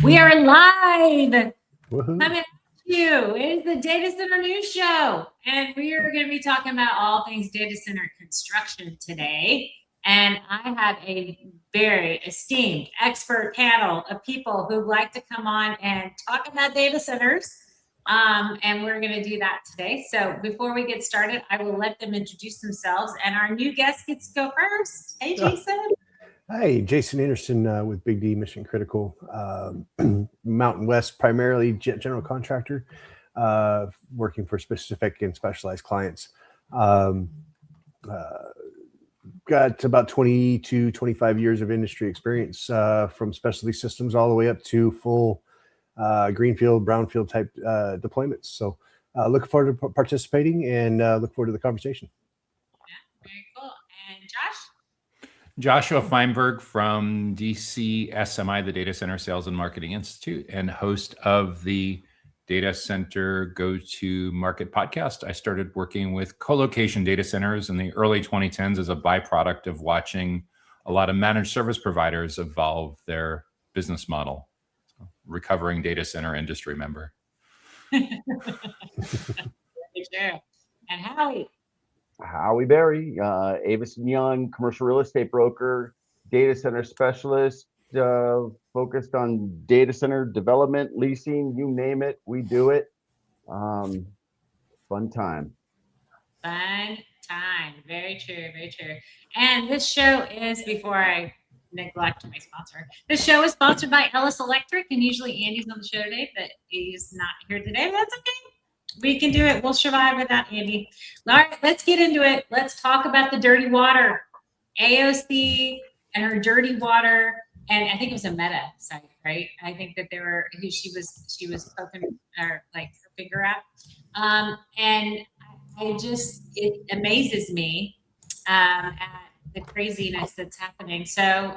We are live. Woohoo. Coming at you. It is the Data Center News Show, and we are going to be talking about all things data center construction today. And I have a very esteemed expert panel of people who like to come on and talk about data centers. And we're going to do that today. So before we get started, I will let them introduce themselves, and our new guest gets to go first. Hey, Jason. Hi, Jason Anderson with Big D Mission Critical, Mountain West, primarily general contractor, working for specific and specialized clients. Got about 20 to 25 years of industry experience from specialty systems all the way up to full greenfield, brownfield type deployments. So looking forward to participating and look forward to the conversation. Yeah, very cool. And Josh? Joshua Feinberg from DCSMI, the Data Center Sales and Marketing Institute, and host of the Data Center Go-to-Market podcast. I started working with co-location data centers in the early 2010s as a byproduct of watching a lot of managed service providers evolve their business model. So, recovering data center industry member. Sure. And Howie? Howie Berry, Avis & Young, commercial real estate broker, data center specialist, focused on data center development, leasing, you name it, we do it. Fun time. Fun time. Very true, very true. And this show is, before I neglect my sponsor, this show is sponsored by Ellis Electric, and usually Andy's on the show today, but he's not here today. But that's okay. We can do it. We'll survive without Andy. All right, let's get into it. Let's talk about the dirty water. AOC and her dirty water, and I think it was a Meta site, right? I think that they were who she was poking her like her finger at, and it amazes me at the craziness that's happening. So.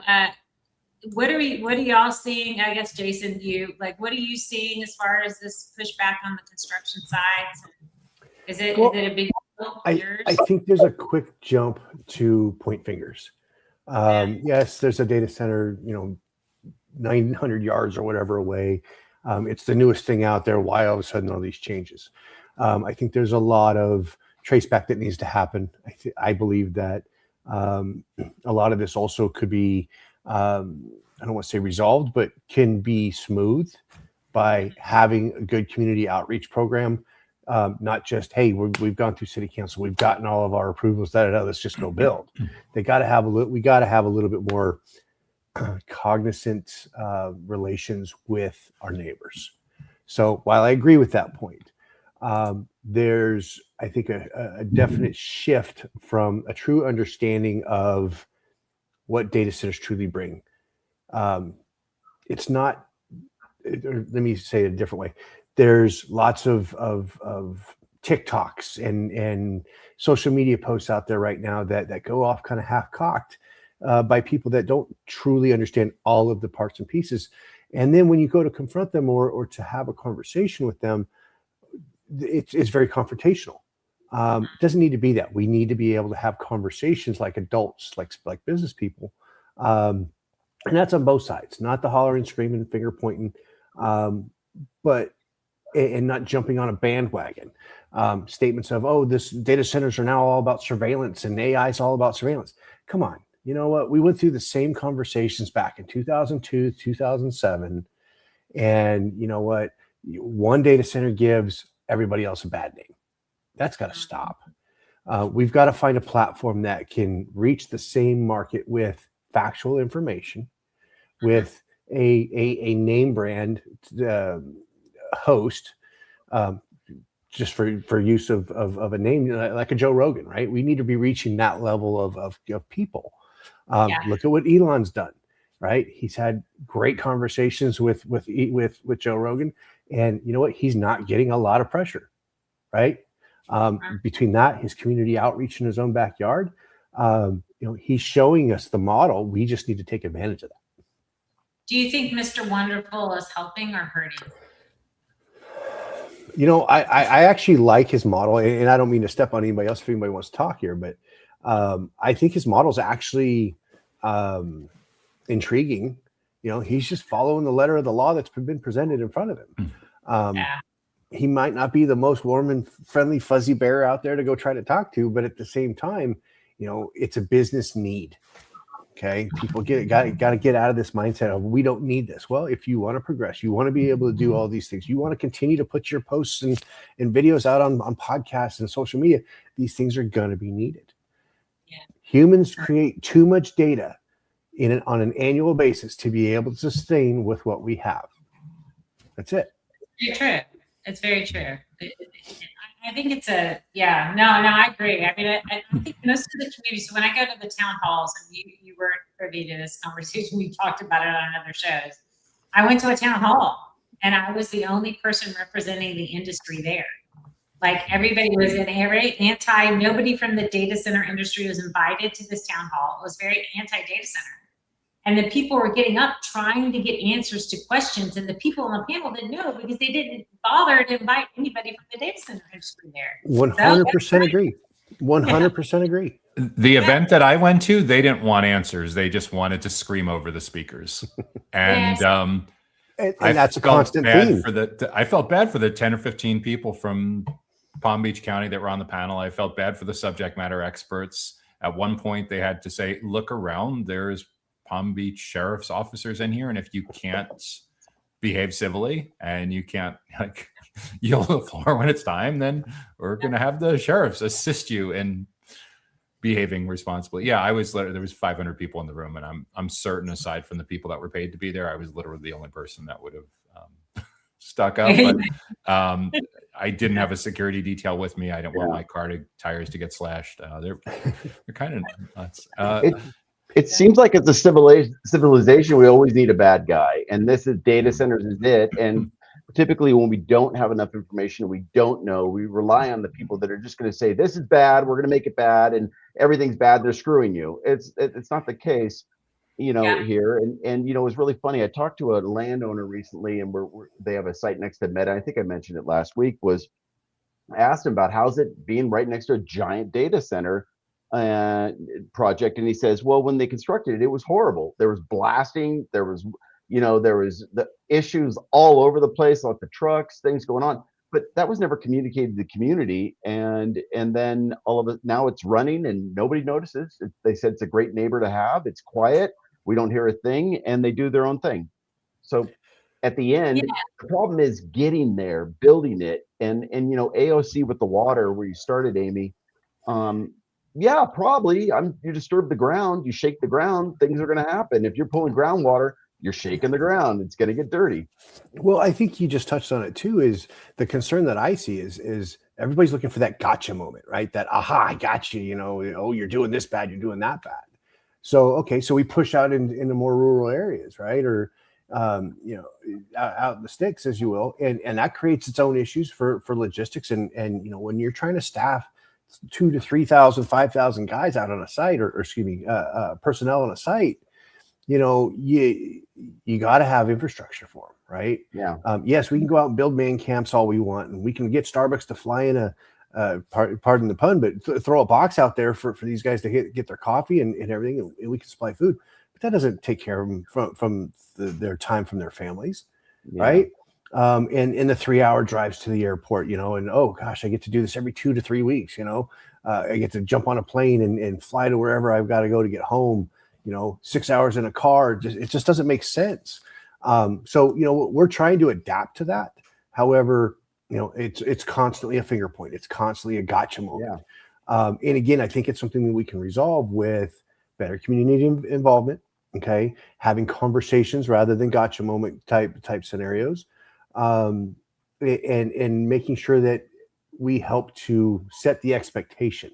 What are y'all seeing? I guess Jason, what are you seeing as far as this pushback on the construction side? Is it a big deal? I think there's a quick jump to point fingers. Yes, there's a data center, 900 yards or whatever away. It's the newest thing out there. Why all of a sudden all these changes? I think there's a lot of traceback that needs to happen. I believe that a lot of this also could be I don't want to say resolved, but can be smoothed by having a good community outreach program. Not just, hey, we've gone through city council, we've gotten all of our approvals, let's just go build. We got to have a little bit more cognizant relations with our neighbors. So while I agree with that point, there's, I think, a definite shift from a true understanding of what data centers truly bring. It's not, let me say it a different way. There's lots of TikToks and social media posts out there right now that go off kind of half-cocked by people that don't truly understand all of the parts and pieces. And then when you go to confront them or to have a conversation with them, it's very confrontational. It doesn't need to be that. We need to be able to have conversations like adults, like business people. And that's on both sides, not the hollering, screaming, finger pointing, but not jumping on a bandwagon. Statements of, this data centers are now all about surveillance and AI is all about surveillance. Come on. You know what? We went through the same conversations back in 2002, 2007. And you know what? One data center gives everybody else a bad name. That's got to stop. We've got to find a platform that can reach the same market with factual information, with a name brand host, just for use of a name like a Joe Rogan, right? We need to be reaching that level of people. Look at what Elon's done, right? He's had great conversations with Joe Rogan, and you know what? He's not getting a lot of pressure, right? Between that, his community outreach in his own backyard, he's showing us the model. We just need to take advantage of that. Do you think Mr. Wonderful is helping or hurting? I actually like his model, and I don't mean to step on anybody else if anybody wants to talk here, but I think his model is actually intriguing He's just following the letter of the law that's been presented in front of him. Yeah. He might not be the most warm and friendly fuzzy bear out there to go try to talk to, but at the same time, it's a business need. Okay. People got to get out of this mindset of we don't need this. Well, if you want to progress, you want to be able to do all these things, you want to continue to put your posts and videos out on podcasts and social media, these things are going to be needed. Yeah. Humans create too much data on an annual basis to be able to sustain with what we have. That's it. Very true. It's very true. I think it's I agree. I mean, I think most of the communities, so when I go to the town halls, and you weren't privy to this conversation, we talked about it on other shows. I went to a town hall and I was the only person representing the industry there. Like everybody was nobody from the data center industry was invited to this town hall. It was very anti-data center. And the people were getting up trying to get answers to questions. And the people on the panel didn't know because they didn't bother to invite anybody from the data center industry there. 100% agree. 100% agree. The event that I went to, they didn't want answers. They just wanted to scream over the speakers. And, and that's a constant theme. I felt bad for the 10 or 15 people from Palm Beach County that were on the panel. I felt bad for the subject matter experts. At one point, they had to say, look around. There's Palm Beach sheriff's officers in here, and if you can't behave civilly and you can't yield the floor when it's time, then we're going to have the sheriffs assist you in behaving responsibly. Yeah, there was 500 people in the room, and I'm certain, aside from the people that were paid to be there, I was literally the only person that would have stuck up. But I didn't have a security detail with me. I didn't want my tires to get slashed. They're kind of nuts. It seems like it's a civilization. We always need a bad guy, and this is data centers is it. And typically, when we don't have enough information, we don't know. We rely on the people that are just going to say this is bad. We're going to make it bad, and everything's bad. They're screwing you. It's not the case, here. And it was really funny. I talked to a landowner recently, and they have a site next to Meta. I think I mentioned it last week. I asked him about how's it being right next to a giant data center project, and he says, well, when they constructed it was horrible. There was blasting, there was the issues all over the place, like the trucks, things going on, but that was never communicated to the community. And then all of it, now it's running and nobody notices. They said it's a great neighbor to have. It's quiet, we don't hear a thing, and they do their own thing. So at the end, the problem is getting there, building it, and AOC with the water where you started, Amy. Yeah, probably. You disturb the ground, you shake the ground, things are going to happen. If you're pulling groundwater, you're shaking the ground. It's going to get dirty. Well, I think you just touched on it too. Is the concern that I see is everybody's looking for that gotcha moment, right? That aha, I got you. Oh, you're doing this bad, you're doing that bad. So so we push out into more rural areas, right? Or out in the sticks, as you will, and that creates its own issues for logistics. And when you're trying to staff 2,000 to 3,000, 5,000 guys out on a site, or personnel on a site, you got to have infrastructure for them, right? Yeah. Yes, we can go out and build man camps all we want, and we can get Starbucks to fly in pardon the pun, but throw a box out there for these guys to get their coffee and everything, and we can supply food. But that doesn't take care of them from their time from their families, right? And the 3-hour drives to the airport, and oh gosh, I get to do this every 2 to 3 weeks. I get to jump on a plane and fly to wherever I've got to go to get home. 6 hours in a car, it just doesn't make sense. So we're trying to adapt to that. However, it's constantly a finger point. It's constantly a gotcha moment. Yeah. And again, I think it's something that we can resolve with better community involvement. Okay, having conversations rather than gotcha moment type scenarios. And making sure that we help to set the expectation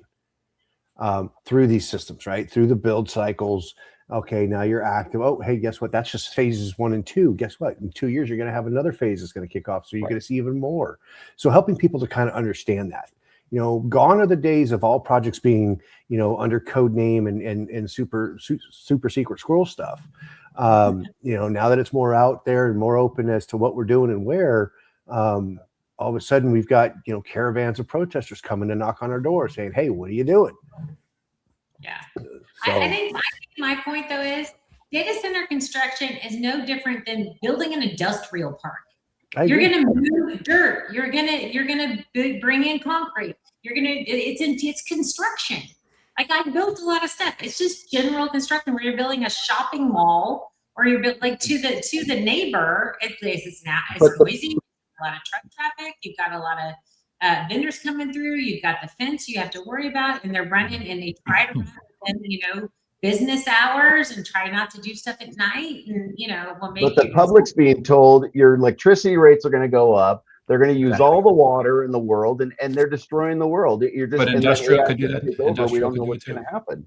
through these systems, right? Through the build cycles. Okay, now you're active. Oh, hey, guess what? That's just phases 1 and 2. Guess what? In 2 years, you're going to have another phase that's going to kick off. So you're going to see even more. So helping people to kind of understand that. Gone are the days of all projects being, under code name and super secret squirrel stuff. Now that it's more out there and more open as to what we're doing and where, all of a sudden we've got, caravans of protesters coming to knock on our door saying, hey, what are you doing? Yeah. So, I think my point though is data center construction is no different than building an industrial park. I You're agree. going to move dirt. You're gonna bring in concrete. It's construction. Like I built a lot of stuff. It's just general construction where you're building a shopping mall or you're built like to the neighbor. It's noisy. A lot of truck traffic. You've got a lot of vendors coming through. You've got the fence you have to worry about, and they're running and they try to run within, business hours and try not to do stuff at night. And But the public's being told your electricity rates are going to go up. They're going to use all the water in the world, and they're destroying the world. You're just, But industrial could do that. We don't Industrial know could do what's it too. going to happen.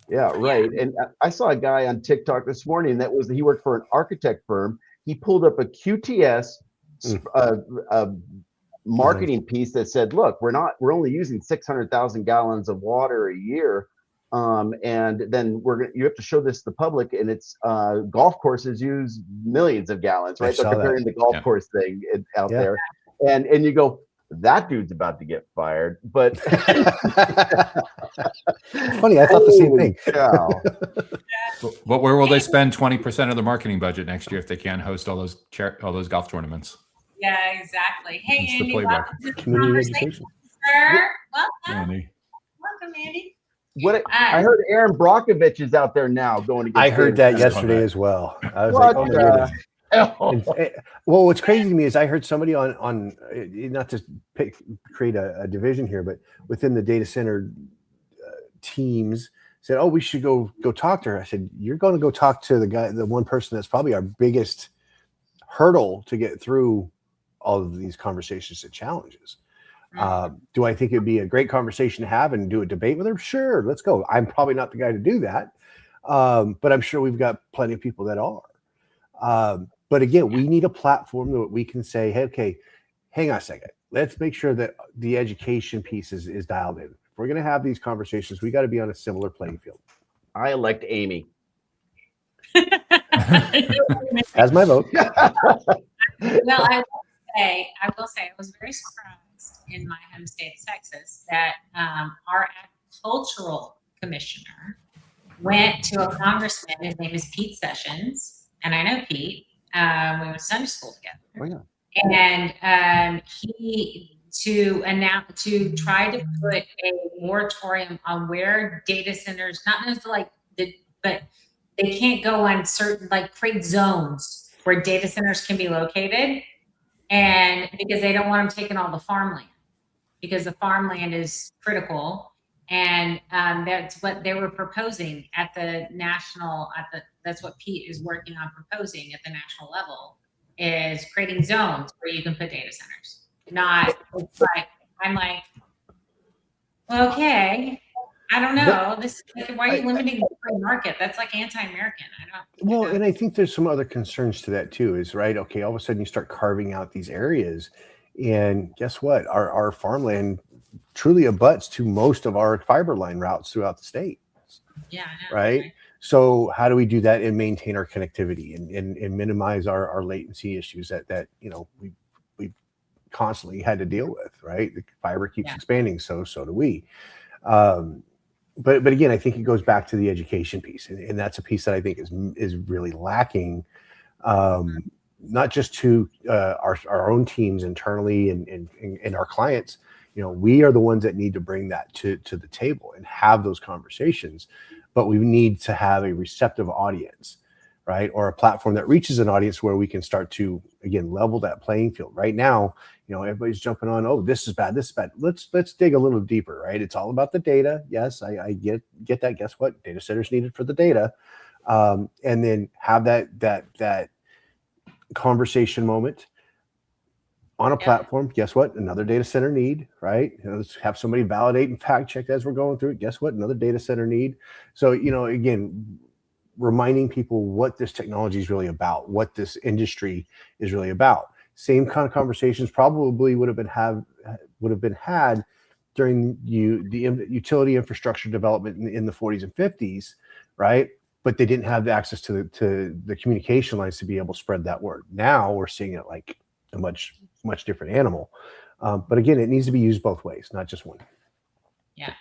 Yeah, right. And I saw a guy on TikTok this morning he worked for an architect firm. He pulled up a QTS marketing piece that said, "Look, we're only using 600,000 gallons of water a year." And then you have to show this to the public, and it's golf courses use millions of gallons, right? They're comparing the golf course thing out there, and you go, that dude's about to get fired. But funny, I thought the same thing. But where will they spend 20% of the marketing budget next year if they can't host all those golf tournaments? Yeah, exactly. Hey, It's the Andy, playbook. welcome to the Community conversation, education. sir. Welcome, Andy. Andy. I heard Aaron Brockovich is out there now going against. I heard that yesterday as well. I was like, oh my goodness. Well, what's crazy to me is I heard somebody on not to create a division here, but within the data center teams said, "Oh, we should go talk to her." I said, "You're going to go talk to the one person that's probably our biggest hurdle to get through all of these conversations and challenges." Do I think it'd be a great conversation to have and do a debate with her? Sure, let's go. I'm probably not the guy to do that, but I'm sure we've got plenty of people that are. But again, we need a platform that we can say, "Hey, okay, hang on a second. Let's make sure that the education piece is dialed in. If we're going to have these conversations, we got to be on a similar playing field." I elect Amy. As my vote. Well, I will say, I was very surprised in my home state of Texas that our agricultural commissioner went to a congressman. His name is Pete Sessions, and I know Pete. We went to Sunday school together. Oh, yeah. And he to try to put a moratorium on where data centers, not necessarily but they can't go on certain, create zones where data centers can be located, and because they don't want them taking all the farmland, because the farmland is critical, and that's what they were proposing at the national. That's what Pete is working on proposing at the national level, is creating zones where you can put data centers. Not like I'm like, okay, I don't know. Why are you limiting the free market? That's like anti-American. Well, and I think there's some other concerns to that too, is right. Okay, all of a sudden you start carving out these areas, and guess what? Our farmland truly abuts to most of our fiber line routes throughout the state. Yeah. I know, right. So how do we do that and maintain our connectivity and minimize our latency issues that we constantly had to deal with, right? The fiber keeps expanding, so do we. But again, I think it goes back to the education piece, and that's a piece that I think is really lacking, not just to our own teams internally and our clients. We are the ones that need to bring that to the table and have those conversations, but we need to have a receptive audience, right? Or a platform that reaches an audience where we can start to, again, level that playing field. Right now, everybody's jumping on, oh, this is bad, this is bad. Let's dig a little deeper, right? It's all about the data. Yes, I get that. Guess what? Data centers needed for the data. And then have that conversation moment on a platform. Guess what? Another data center need, right? Let's have somebody validate and fact check as we're going through it. Guess what? Another data center need. So, again, reminding people what this technology is really about, what this industry is really about. Same kind of conversations probably would have been had during the utility infrastructure development in the 40s and 50s, right? But they didn't have the access to the communication lines to be able to spread that word. Now we're seeing it like a much different animal. But again, it needs to be used both ways, not just one. Yeah.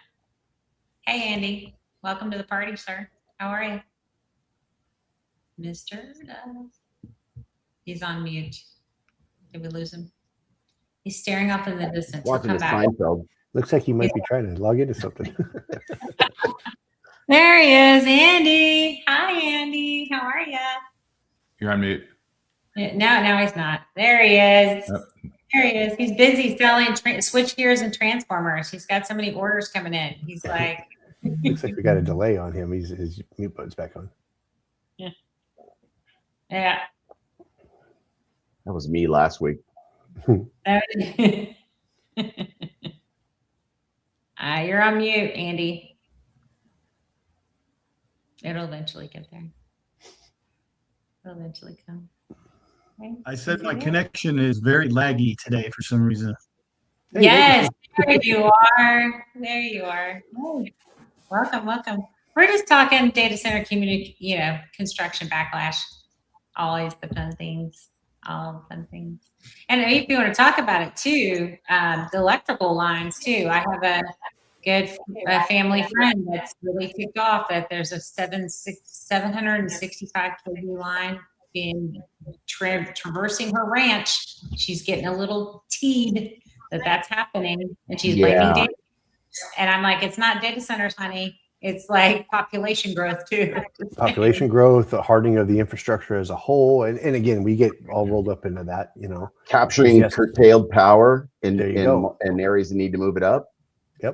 Hey, Andy, welcome to the party, sir. How are you? Mr. Dove. He's on mute. Did we lose him? He's staring off in the distance. He'll Watching come the back. Seinfeld. Looks like he might be trying to log into something. There he is, Andy. Hi, Andy. How are you? You're on mute. No, he's not. There he is. Yep. There he is. He's busy selling switch gears and transformers. He's got so many orders coming in. He's like, Looks like we got a delay on him. His mute button's back on. yeah. That was me last week. You're on mute, Andy. It'll eventually get there. It'll eventually come. Okay. I said Is my it it? connection is very laggy today for some reason. Hey, Yes, there you are. There you are. Oh, welcome. We're just talking data center community, construction backlash. Always the fun things. All the fun things. And if you want to talk about it too, the electrical lines too. I have a good family friend that's really ticked off that there's a 765 kV line being traversing her ranch. She's getting a little teed that's happening, and she's blaming Yeah. data. And I'm like, it's not data centers, honey. It's like population growth too. Population growth, the hardening of the infrastructure as a whole, and again, we get all rolled up into that. Capturing Yes. curtailed power in There you go. areas that need to move it up. Yeah.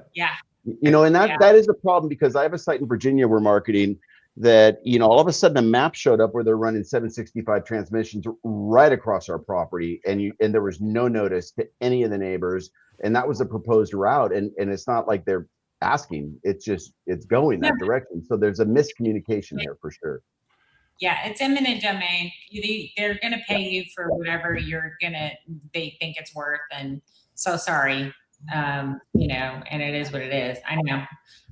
And that Yeah. that is a problem because I have a site in Virginia we're marketing that, all of a sudden a map showed up where they're running 765 transmissions right across our property, and there was no notice to any of the neighbors, and that was a proposed route, and it's not like they're asking, it's going that direction. So there's a miscommunication here for sure. Yeah, it's eminent domain. They're going to pay you for whatever they think it's worth. And so sorry, and it is what it is. I know.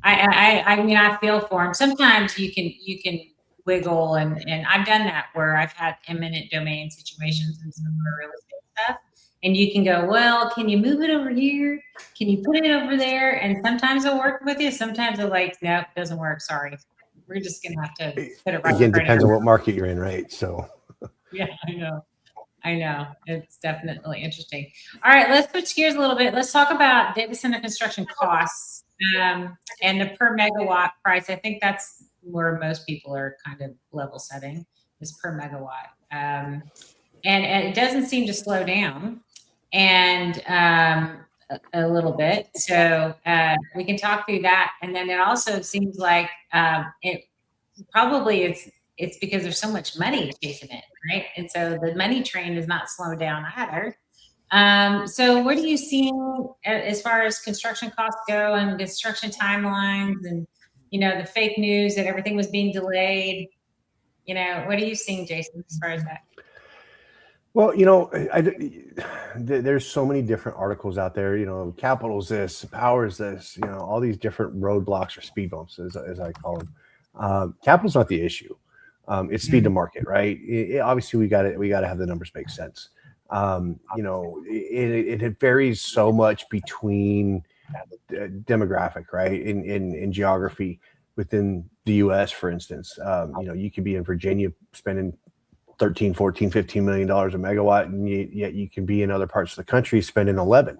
I mean, I feel for them. Sometimes you can wiggle, and I've done that where I've had eminent domain situations and some of the real estate stuff. And you can go, well, can you move it over here? Can you put it over there? And sometimes it'll work with you. Sometimes they're like, no, it doesn't work. Sorry. We're just going to have to put it right Again, in front of depends you. on what market you're in, right? So Yeah, I know. It's definitely interesting. All right, let's switch gears a little bit. Let's talk about data center construction costs and the per megawatt price. I think that's where most people are kind of level setting, is per megawatt. And it doesn't seem to slow down and a little bit. So we can talk through that. And then it also seems like it's because there's so much money chasing it, right? And so the money train is not slowing down either. So what are you seeing as far as construction costs go and construction timelines and, the fake news that everything was being delayed? What are you seeing, Jason, as far as that? well, there's so many different articles out there. Capital's this, power's this. All these different roadblocks or speed bumps, as I call them. Capital's not the issue. It's speed to market, right? Obviously, we got to have the numbers make sense. It varies so much between demographic, right? In geography within the U.S., for instance. You could be in Virginia spending $13, $14, $15 million a megawatt, and yet you can be in other parts of the country spending 11.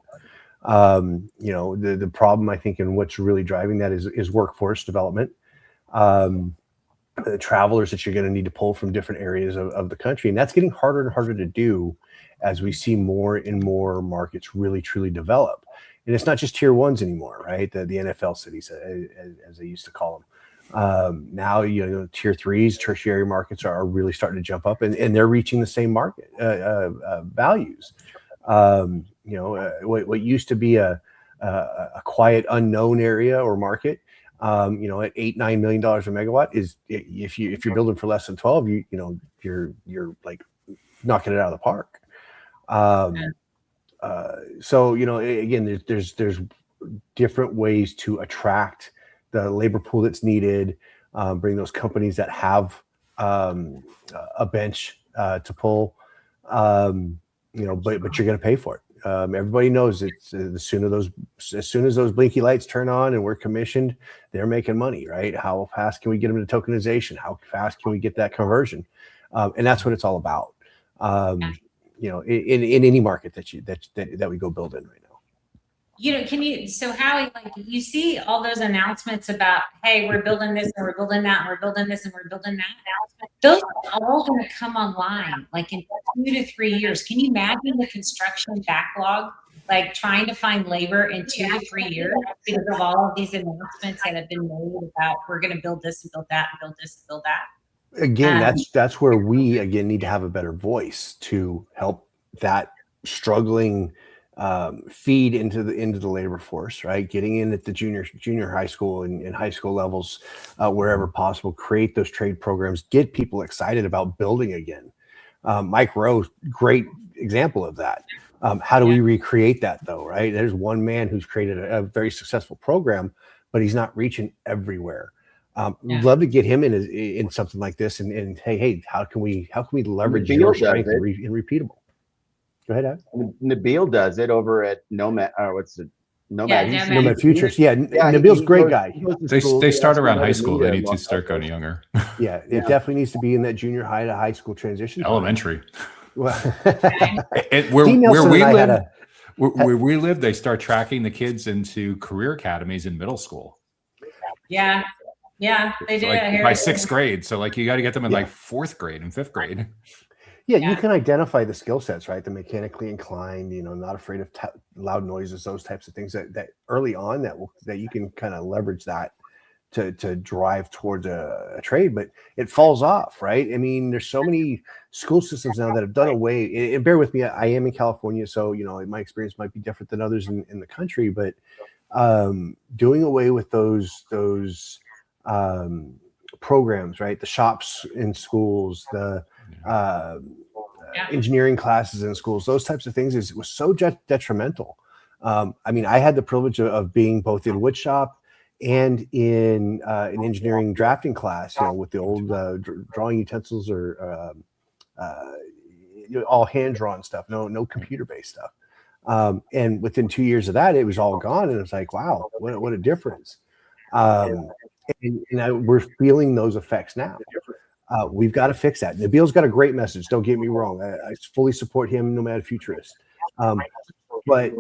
The problem, I think, and what's really driving that is workforce development. The travelers that you're going to need to pull from different areas of the country. And that's getting harder and harder to do as we see more and more markets really, truly develop. And it's not just tier ones anymore, right? The NFL cities, as they used to call them. Now, tier threes, tertiary markets are really starting to jump up, and they're reaching the same market values. What used to be a quiet, unknown area or market, at $8-9 million a megawatt is, if you're building for less than 12, you're like knocking it out of the park. So again, there's different ways to attract the labor pool that's needed, bring those companies that have a bench to pull, but you're going to pay for it. Everybody knows it's as soon as those blinky lights turn on and we're commissioned, they're making money, right? How fast can we get them to tokenization? How fast can we get that conversion? And that's what it's all about. In any market that we go build in right now. So Howie, like you see all those announcements about, hey, we're building this and we're building that and we're building this and we're building that. Those are all going to come online like in 2 to 3 years. Can you imagine the construction backlog, like trying to find labor in 2 to 3 years because of all of these announcements that have been made about we're going to build this and build that and build this and build that? Again, that's where we need to have a better voice to help that struggling feed into the labor force, right? Getting in at the junior high school and high school levels, wherever possible, create those trade programs, get people excited about building again. Mike Rowe, great example of that. How do we recreate that though, right? There's one man who's created a very successful program, but he's not reaching everywhere. We'd love to get him in something like this and hey, how can we leverage your strength and repeatable? Go ahead, Adam. Nabil does it over at Nomad. Nomad. Nomad Futures. Yeah, Nabil's a great guy. They start around high school. They need to start going younger. Yeah, it definitely needs to be in that junior high to high school transition. Elementary. Well, where we live, they start tracking the kids into career academies in middle school. Yeah, they do. Like by 6th grade. So like you got to get them in like 4th grade and 5th grade. Yeah, you can identify the skill sets, right? The mechanically inclined, not afraid of loud noises, those types of things that early on that you can kind of leverage that to drive towards a trade, but it falls off, right? I mean, there's so many school systems now that have done away. And bear with me, I am in California, so my experience might be different than others in the country, but doing away with those programs, right? The shops in schools, the engineering classes in schools, those types of things was so detrimental. I mean, I had the privilege of being both in wood shop and in an engineering drafting class, with the old drawing utensils or all hand drawn stuff, no computer based stuff. And within 2 years of that, it was all gone, and it's like, wow, what a difference. We're feeling those effects now. We've got to fix that. Nabil's got a great message. Don't get me wrong. I fully support him, Nomad Futurist. But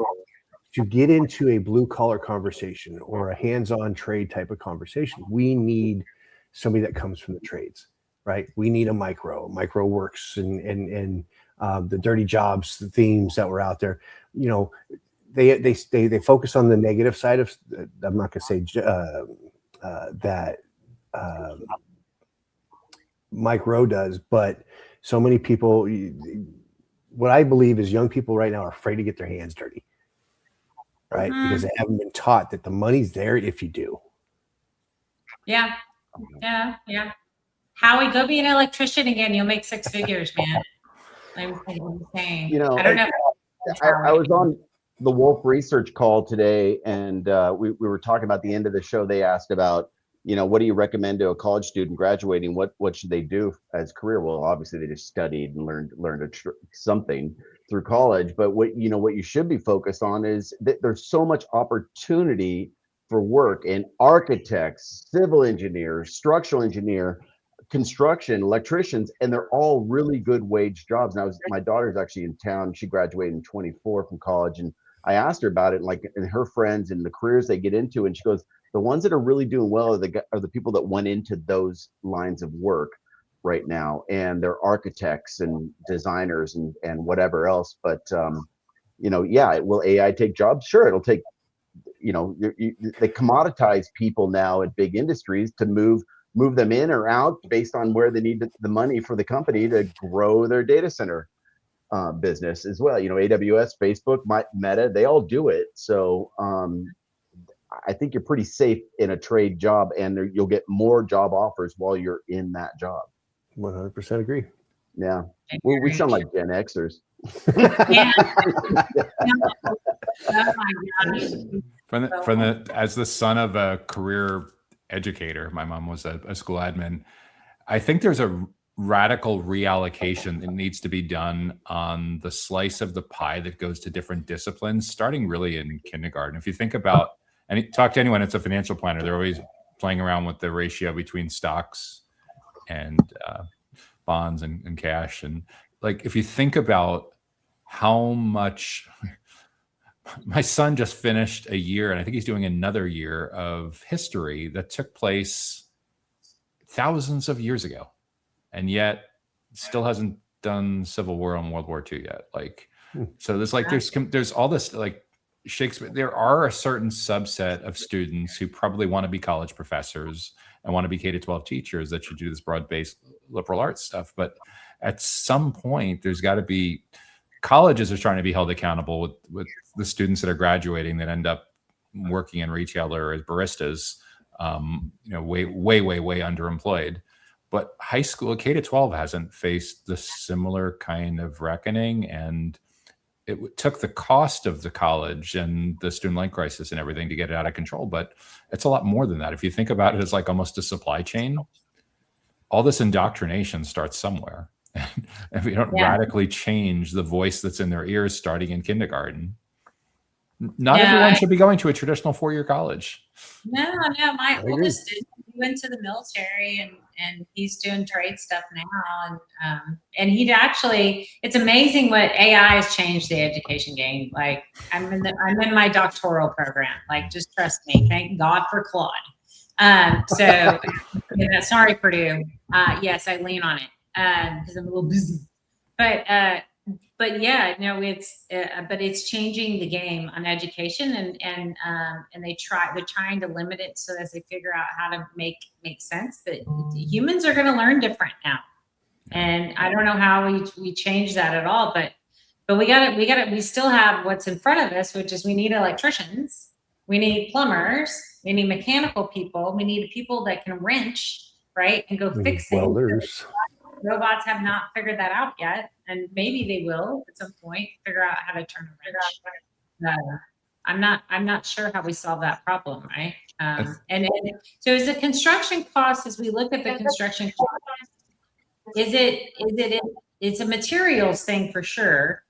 to get into a blue collar conversation or a hands-on trade type of conversation, we need somebody that comes from the trades, right? We need a Micro Works and the dirty jobs, the themes that were out there. They focus on the negative side of. I'm not going to say that. Mike Rowe does, but so many people, what I believe is young people right now are afraid to get their hands dirty, right? Because they haven't been taught that the money's there if you do. Yeah. Howie, go be an electrician again. You'll make 6 figures, man. I'm saying. I don't know. I was on the Wolf Research call today, and we were talking about the end of the show. They asked about, what do you recommend to a college student graduating? What should they do as career? Well, obviously they just studied and learned something through college. But what you should be focused on is that there's so much opportunity for work in architects, civil engineers, structural engineer, construction, electricians, and they're all really good wage jobs. And my daughter's actually in town. She graduated in 24 from college, and I asked her about it, and her friends and the careers they get into, and she goes, the ones that are really doing well are the people that went into those lines of work right now, and they're architects and designers and whatever else. But will AI take jobs? Sure, it'll take. They commoditize people now at big industries to move them in or out based on where they need the money for the company to grow their data center business as well. AWS, Facebook, Meta, they all do it. So I think you're pretty safe in a trade job, and you'll get more job offers while you're in that job. 100% agree. Yeah. We sound like Gen Xers. Yeah. Oh my gosh. As the son of a career educator, my mom was a school admin. I think there's a radical reallocation that needs to be done on the slice of the pie that goes to different disciplines, starting really in kindergarten. If you think about, and talk to anyone that's a financial planner, they're always playing around with the ratio between stocks and bonds and cash. And like, if you think about how much, my son just finished a year, and I think he's doing another year of history that took place thousands of years ago, and yet still hasn't done Civil War and World War II yet. Like, so there's like, there's all this, like Shakespeare, there are a certain subset of students who probably want to be college professors and want to be K-12 teachers that should do this broad-based liberal arts stuff. But at some point, there's got to be, colleges are trying to be held accountable with the students that are graduating that end up working in retail or as baristas, way underemployed. But high school, K-12 hasn't faced the similar kind of reckoning, and it took the cost of the college and the student loan crisis and everything to get it out of control. But it's a lot more than that. If you think about it as like almost a supply chain, all this indoctrination starts somewhere. If we don't radically change the voice that's in their ears starting in kindergarten, not everyone should be going to a traditional 4-year college. No, my oldest went to the military and he's doing trade stuff now. And he'd actually, it's amazing what AI has changed the education game. Like I'm in my doctoral program. Like, just trust me. Thank God for Claude. Sorry, Purdue. Yes, I lean on it because I'm a little busy. But yeah, no, but it's changing the game on education, and they're trying to limit it so as they figure out how to make sense. But humans are going to learn different now, and I don't know how we change that at all. But we still have what's in front of us, which is we need electricians, we need plumbers, we need mechanical people, we need people that can wrench, right, and go fix things. Welders. Robots have not figured that out yet, and maybe they will at some point figure out how to turn a wrench. I'm not sure how we solve that problem, right? And so, is the construction cost, as we look at the construction cost, it's a materials thing for sure,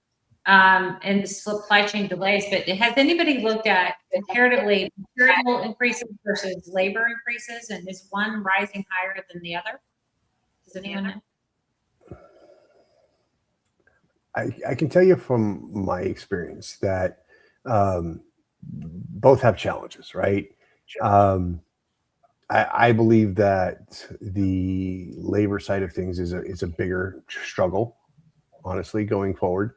and the supply chain delays. But has anybody looked at comparatively material increases versus labor increases, and is one rising higher than the other? Does anyone know? I can tell you from my experience that both have challenges, right? I believe that the labor side of things is a bigger struggle, honestly, going forward.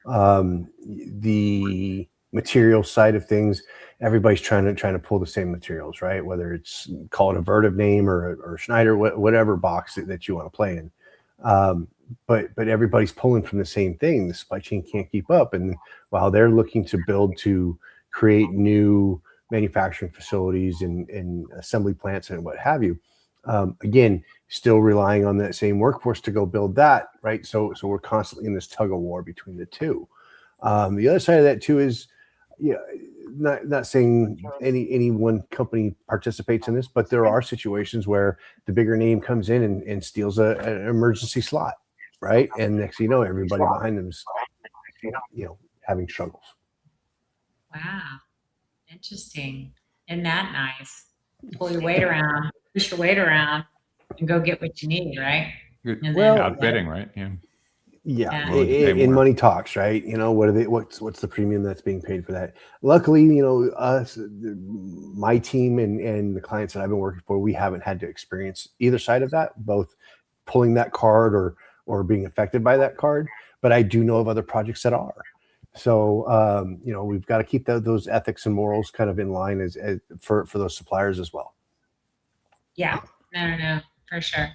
The material side of things, everybody's trying to pull the same materials, right? Whether it's, call it a Vertiv name or Schneider, whatever box that you want to play in. But everybody's pulling from the same thing. The supply chain can't keep up. And while they're looking to create new manufacturing facilities and assembly plants and what have you, again, still relying on that same workforce to go build that, right? So we're constantly in this tug of war between the two. The other side of that too is, not saying any one company participates in this, but there are situations where the bigger name comes in and steals an emergency slot, right? And next thing you know, everybody behind them is, having struggles. Wow, interesting. Isn't that nice? Pull your weight around, push your weight around, and go get what you need, right? Well, outbidding, right? Yeah. In money talks, right? What's the premium that's being paid for that? Luckily, us, my team and the clients that I've been working for, we haven't had to experience either side of that, both pulling that card or being affected by that card. But I do know of other projects that are. So, we've got to keep those ethics and morals kind of in line as for those suppliers as well. Yeah. No, for sure.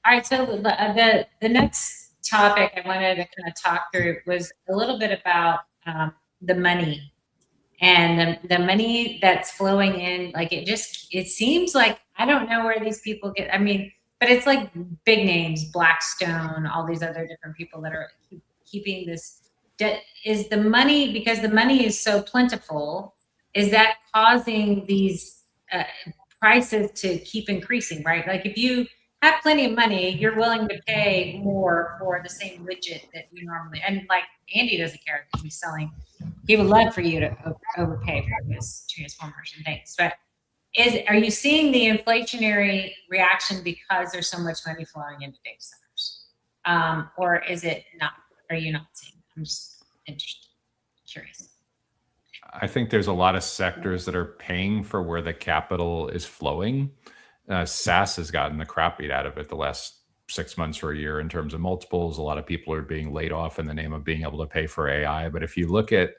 All right. So the next topic I wanted to kind of talk through was a little bit about the money and the money that's flowing in. Like it seems like, I don't know where these people get, but it's like big names, Blackstone, all these other different people that are keeping this debt. Is the money, because the money is so plentiful, is that causing these prices to keep increasing, right? Like if you have plenty of money, you're willing to pay more for the same widget that you normally, and like Andy doesn't care because he's selling, he would love for you to overpay for his transformers and things. But are you seeing the inflationary reaction because there's so much money flowing into data centers? Or is it not? Are you not seeing? I'm just interested, curious. I think there's a lot of sectors that are paying for where the capital is flowing. SaaS has gotten the crap beat out of it the last 6 months or a year in terms of multiples. A lot of people are being laid off in the name of being able to pay for AI. But if you look at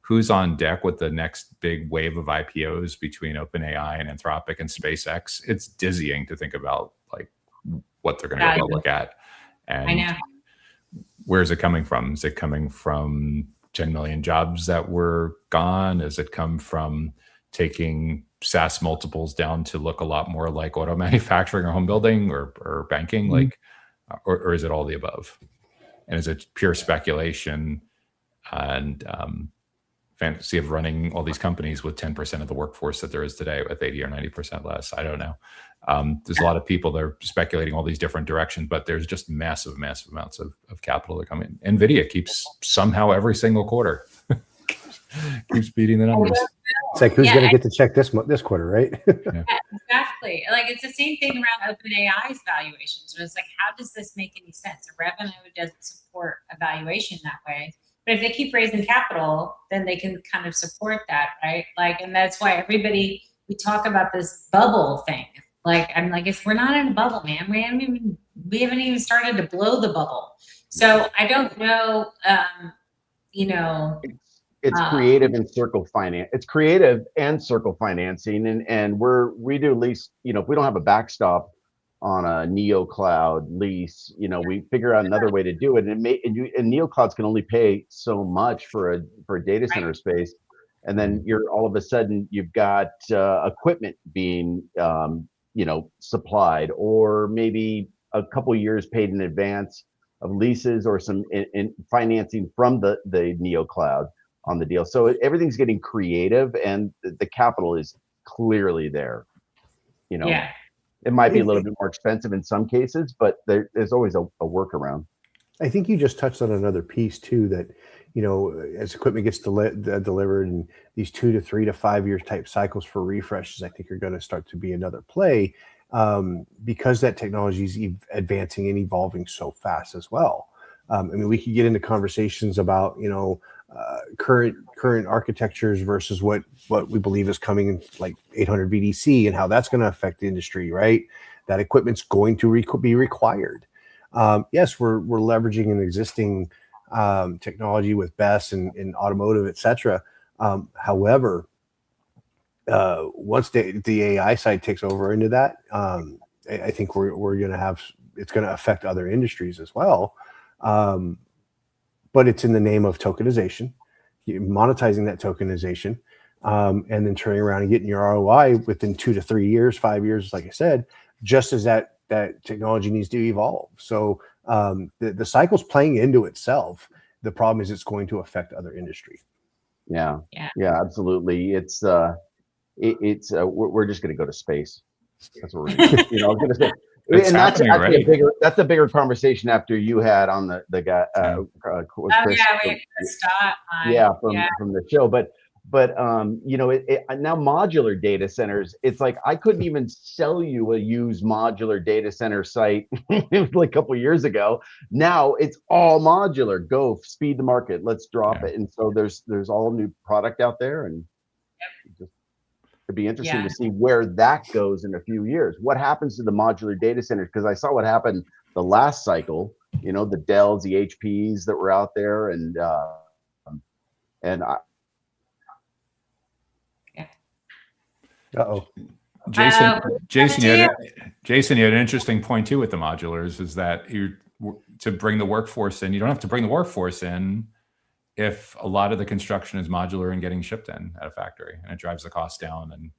who's on deck with the next big wave of IPOs between OpenAI and Anthropic and SpaceX, it's dizzying to think about like what they're going to look at. And I know. Where's it coming from? Is it coming from 10 million jobs that were gone? Is it come from taking SaaS multiples down to look a lot more like auto manufacturing or home building or banking? Like, or is it all the above? And is it pure speculation and fantasy of running all these companies with 10% of the workforce that there is today with 80 or 90% less? I don't know. There's a lot of people that are speculating all these different directions, but there's just massive amounts of capital that come in. NVIDIA keeps somehow every single quarter keeps beating the numbers. It's like, who's going to get the check this quarter, right? Yeah, exactly. Like it's the same thing around OpenAI's valuations. It's like, how does this make any sense? The revenue doesn't support a valuation that way. But if they keep raising capital, then they can kind of support that, right? Like, and that's why we talk about this bubble thing. Like, I'm like, we're not in a bubble, man. We haven't even started to blow the bubble. So I don't know, It's creative and circle finance. It's creative and circle financing, and we do lease. If we don't have a backstop on a NeoCloud lease, we figure out another way to do it. And NeoClouds can only pay so much for a data center space, and then all of a sudden you've got equipment being supplied, or maybe a couple years paid in advance of leases or some in financing from the NeoCloud on the deal. So everything's getting creative, and the capital is clearly there. Yeah. It might be a little bit more expensive in some cases, but there's always a workaround. I think you just touched on another piece too, that, as equipment gets delivered and these 2 to 3 to 5 year type cycles for refreshes, I think are going to start to be another play, because that technology is advancing and evolving so fast as well. We could get into conversations about, current architectures versus what we believe is coming in, like 800 VDC, and how that's going to affect the industry, right? That equipment's going to be required. Yes, we're leveraging an existing technology with BESS and automotive, et cetera. However, once the AI side takes over into that, I think we're going to have, it's going to affect other industries as well. But it's in the name of tokenization, monetizing that tokenization, and then turning around and getting your ROI within 2 to 3 years, 5 years, like I said, just as that technology needs to evolve. So the cycle's playing into itself. The problem is it's going to affect other industry. Yeah, absolutely. It's we're just going to go to space. That's what we're going to say. It's and that's happening, actually right? that's a bigger conversation after you had on the guy. Chris, from the show, but now modular data centers. It's like I couldn't even sell you a used modular data center site like a couple of years ago. Now it's all modular. Go speed the market. Let's drop it. And so there's all new product out there, and it'd be interesting to see where that goes in a few years. What happens to the modular data centers? Because I saw what happened the last cycle, the Dells, the HPs that were out there, and Jason, you had an interesting point too with the modulars, is that to bring the workforce in, you don't have to bring the workforce in if a lot of the construction is modular and getting shipped in at a factory, and it drives the cost down. And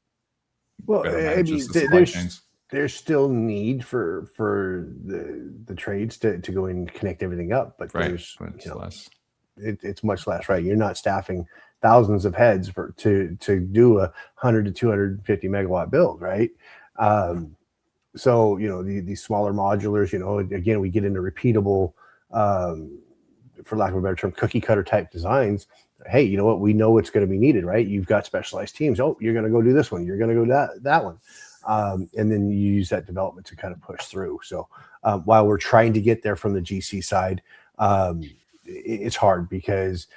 there's still need for the trades to go and connect everything up, but there's less. It's much less, right? You're not staffing thousands of heads to do a 100 to 250 megawatt build, right? So, these smaller modulars, again, we get into repeatable, for lack of a better term, cookie cutter type designs. Hey, you know what? We know what's going to be needed, right? You've got specialized teams. Oh, you're going to go do this one. You're going to go that one. And then you use that development to kind of push through. So while we're trying to get there from the GC side, it's hard because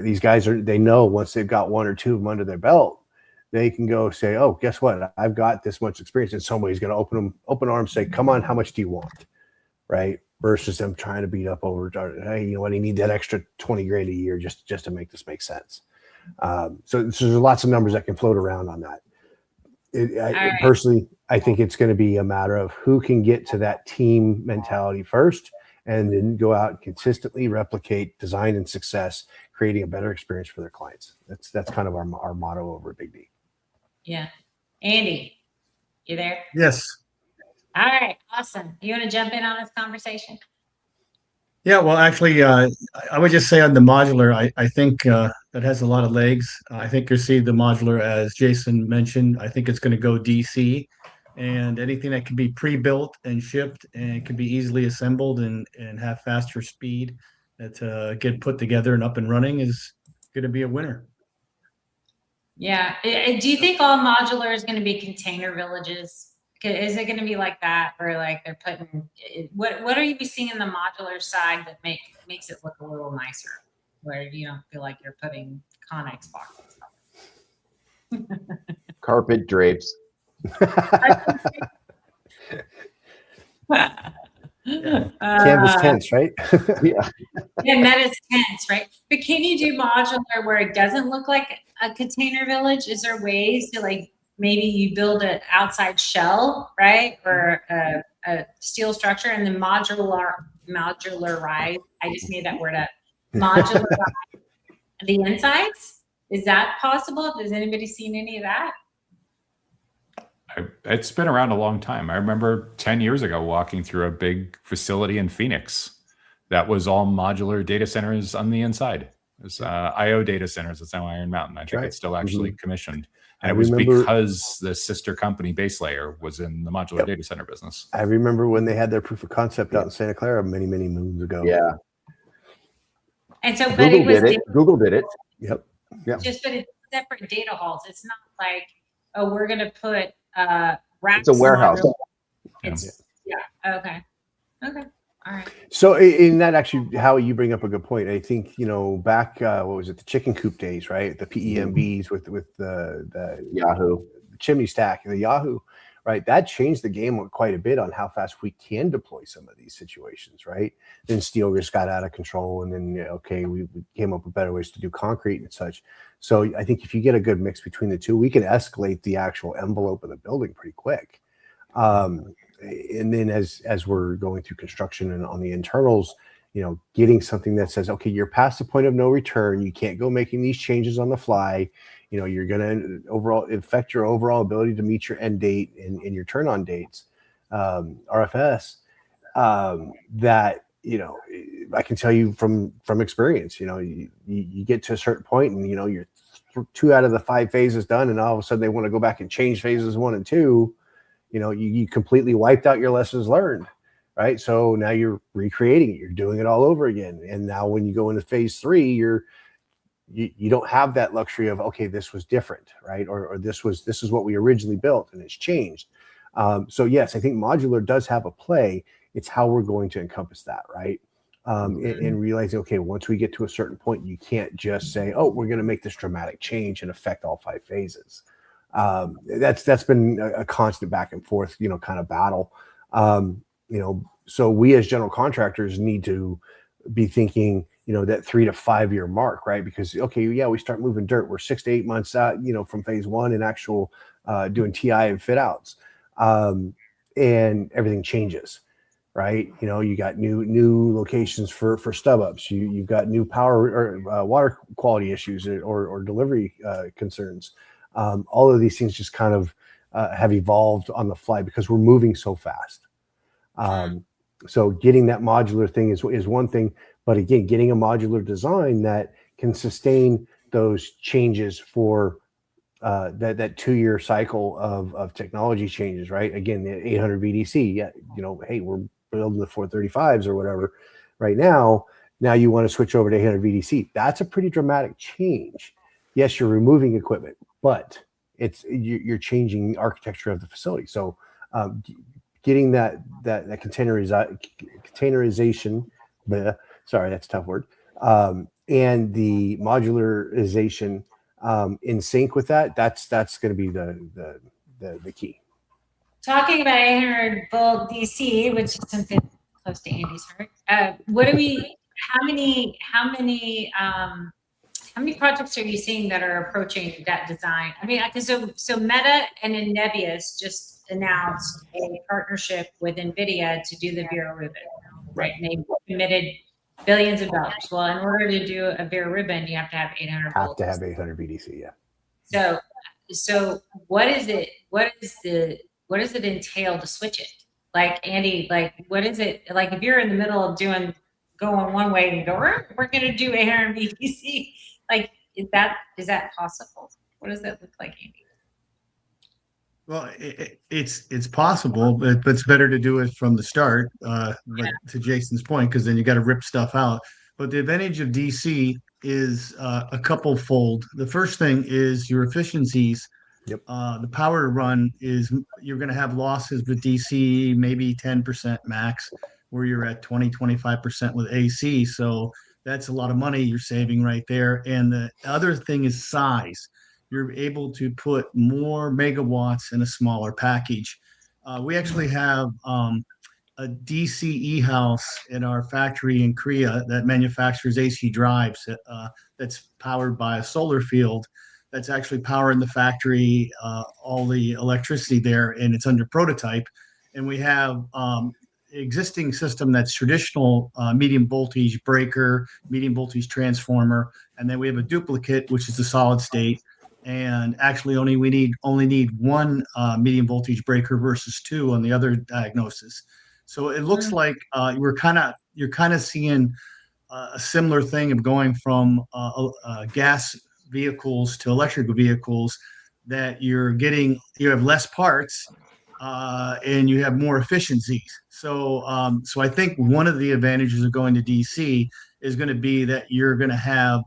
these guys they know once they've got one or two of them under their belt, they can go say, oh, guess what? I've got this much experience. And somebody's going to open arms, say, come on, how much do you want? Right. Versus them trying to beat up over, hey, you know what? I need that extra 20 grand a year just to make this make sense. So there's lots of numbers that can float around on that. Personally, I think it's going to be a matter of who can get to that team mentality first and then go out and consistently replicate design and success, creating a better experience for their clients. That's kind of our motto over at Big D. Yeah. Andy, you there? Yes. All right. Awesome. You want to jump in on this conversation? Yeah, well, actually, I would just say on the modular, I think that has a lot of legs. I think you'll see the modular, as Jason mentioned, I think it's going to go DC, and anything that can be pre-built and shipped and can be easily assembled and have faster speed that get put together and up and running is going to be a winner. Yeah. Do you think all modular is going to be container villages? Is it going to be like that, or like they're putting what are you seeing in the modular side that makes it look a little nicer, where you don't feel like you're putting Connex boxes? Carpet drapes. Canvas tents, right? Yeah. And that is tense, right? But can you do modular where it doesn't look like a container village? Is there ways to maybe you build an outside shell, right, or a steel structure, and then modularize? I just made that word up. Modularize the insides. Is that possible? Has anybody seen any of that? It's been around a long time. I remember 10 years ago walking through a big facility in Phoenix that was all modular data centers on the inside. It was IO data centers. It's now Iron Mountain. I think it's still actually commissioned. And it was because the sister company Base Layer was in the modular data center business. I remember when they had their proof of concept out in Santa Clara many, many moons ago. Yeah. And so, Google did it. Yep. But it's separate data halls. It's not like, oh, we're going to put racks. It's a warehouse. Okay. All right. So in that, actually, Howie, you bring up a good point. I think, back, what was it? The chicken coop days, right? The PEMBs with the Yahoo chimney stack and the Yahoo, right? That changed the game quite a bit on how fast we can deploy some of these situations, right? Then steel just got out of control, and then, we came up with better ways to do concrete and such. So I think if you get a good mix between the two, we can escalate the actual envelope of the building pretty quick. And then as we're going through construction and on the internals, getting something that says, okay, you're past the point of no return. You can't go making these changes on the fly. You're going to overall affect your overall ability to meet your end date and your turn on dates, RFS, that, I can tell you from experience, you get to a certain point and, you're 2 out of the 5 phases done. And all of a sudden they want to go back and change phases 1 and 2. You completely wiped out your lessons learned, right? So now you're recreating it. You're doing it all over again. And now when you go into phase 3, you don't have that luxury of, okay, this was different, right? Or this is what we originally built and it's changed. So yes, I think modular does have a play. It's how we're going to encompass that, right? And realizing, okay, once we get to a certain point, you can't just say, oh, we're going to make this dramatic change and affect all 5 phases. That's been a constant back and forth, kind of battle. So we as general contractors need to be thinking, that 3 to 5 year mark, right? Because, okay, yeah, we start moving dirt. We're 6 to 8 months out, from phase 1 and actual doing TI and fit outs. And everything changes, right? You got new locations for stub ups. You've got new power or water quality issues or delivery concerns. All of these things just kind of have evolved on the fly because we're moving so fast. So getting that modular thing is one thing, but again, getting a modular design that can sustain those changes for that 2-year cycle of technology changes, right? Again, the 800 VDC, yeah, hey, we're building the 435s or whatever right now. Now you want to switch over to 800 VDC. That's a pretty dramatic change. Yes, you're removing equipment, but you're changing the architecture of the facility. So getting that containerization, sorry, that's a tough word, and the modularization in sync with that's going to be the key. Talking about 800 volt DC, which is something close to Andy's heart. How many projects are you seeing that are approaching that design? I mean, so Meta and Nebius just announced a partnership with NVIDIA to do the Vera Rubin, right? And they committed billions of dollars. Well, in order to do a Vera Rubin, you have to have 800 volts. Have to have 800 VDC, yeah. So what is it? What does it entail to switch it? Like, Andy, like, what is it? Like, if you're in the middle of going one way and go, we're going to do 800 VDC, like, is that possible? What does that look like, Andy? Well, it's possible, but it's better to do it from the start, to Jason's point, because then you got to rip stuff out. But the advantage of DC is a couple fold. The first thing is your efficiencies. Yep. The power to run is you're going to have losses with DC, maybe 10% max, where you're at 20-25% with AC. So that's a lot of money you're saving right there. And the other thing is size. You're able to put more megawatts in a smaller package. We actually have a DCE house in our factory in Korea that manufactures AC drives that's powered by a solar field that's actually powering the factory, all the electricity there, and it's under prototype. And we have existing system that's traditional medium voltage breaker, medium voltage transformer, and then we have a duplicate, which is the solid state. And actually, we only need one medium voltage breaker versus two on the other diagnosis. So it looks like you're kind of seeing a similar thing of going from gas vehicles to electric vehicles, that you have less parts and you have more efficiencies. So I think one of the advantages of going to DC is going to be that you're going to have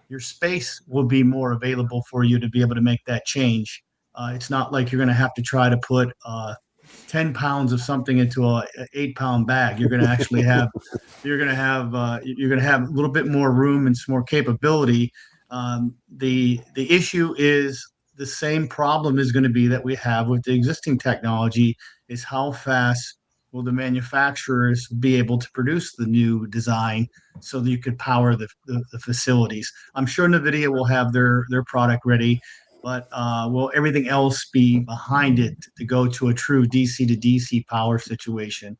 your space will be more available for you to be able to make that change. It's not like you're going to have to try to put 10 pounds of something into a 8-pound bag. You're going to actually have you're going to have a little bit more room and some more capability. The issue is the same problem is going to be that we have with the existing technology, is how fast will the manufacturers be able to produce the new design so that you could power the facilities. I'm sure NVIDIA will have their product ready, but will everything else be behind it to go to a true DC to DC power situation?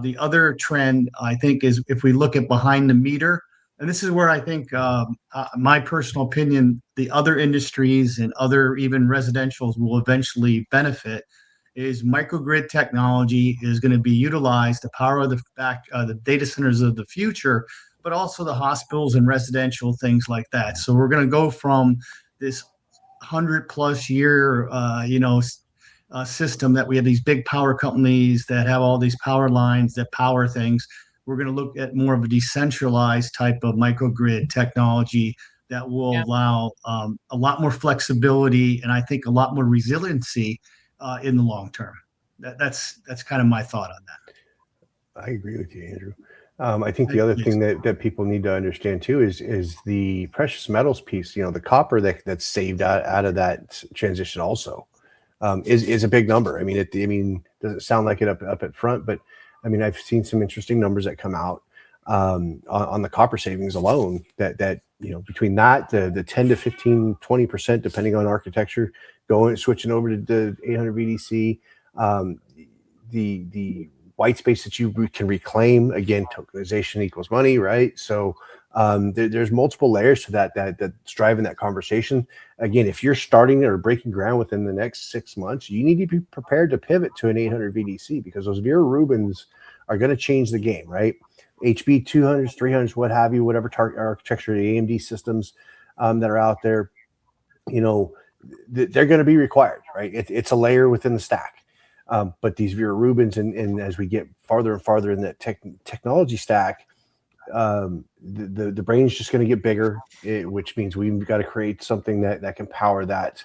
The other trend, I think, is if we look at behind the meter, and this is where I think, my personal opinion, the other industries and other even residentials will eventually benefit, is microgrid technology is going to be utilized to power the data centers of the future, but also the hospitals and residential things like that. So we're going to go from this 100+ year, system that we have these big power companies that have all these power lines that power things. We're going to look at more of a decentralized type of microgrid technology that will allow a lot more flexibility and I think a lot more resiliency in the long term. That's kind of my thought on that. I agree with you, Andrew. I think the other thing that people need to understand too is the precious metals piece. The copper that's saved out of that transition also is a big number. I mean, doesn't sound like it up at front, but I mean, I've seen some interesting numbers that come out on the copper savings alone. That between that the 10 to 15, 20% depending on architecture, switching over to the 800 VDC, the white space that you can reclaim, again, tokenization equals money, right? So there's multiple layers to that's driving that conversation. Again, if you're starting or breaking ground within the next 6 months, you need to be prepared to pivot to an 800 VDC, because those Vera Rubins are going to change the game, right? HB 200s, 300s, what have you, whatever target architecture, the AMD systems that are out there, they're going to be required, right? It's a layer within the stack. But these Vera Rubins, and as we get farther and farther in that technology stack, the brain's just going to get bigger, which means we've got to create something that can power that.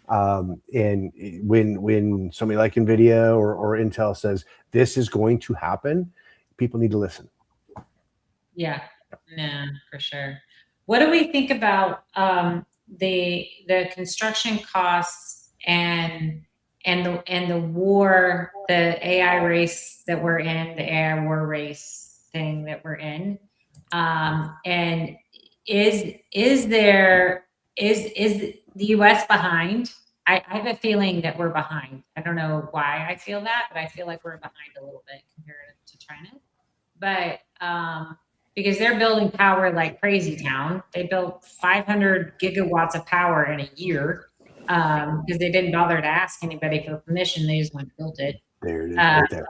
And when somebody like NVIDIA or Intel says this is going to happen, people need to listen. Yeah, no, for sure. What do we think about the construction costs and the war, the AI race that we're in, the AI war race thing that we're in? And is the US behind? I have a feeling that we're behind. I don't know why I feel that, but I feel like we're behind a little bit compared to China. But because they're building power like crazy town. They built 500 gigawatts of power in a year because they didn't bother to ask anybody for permission. They just went and built it. There it is, right there.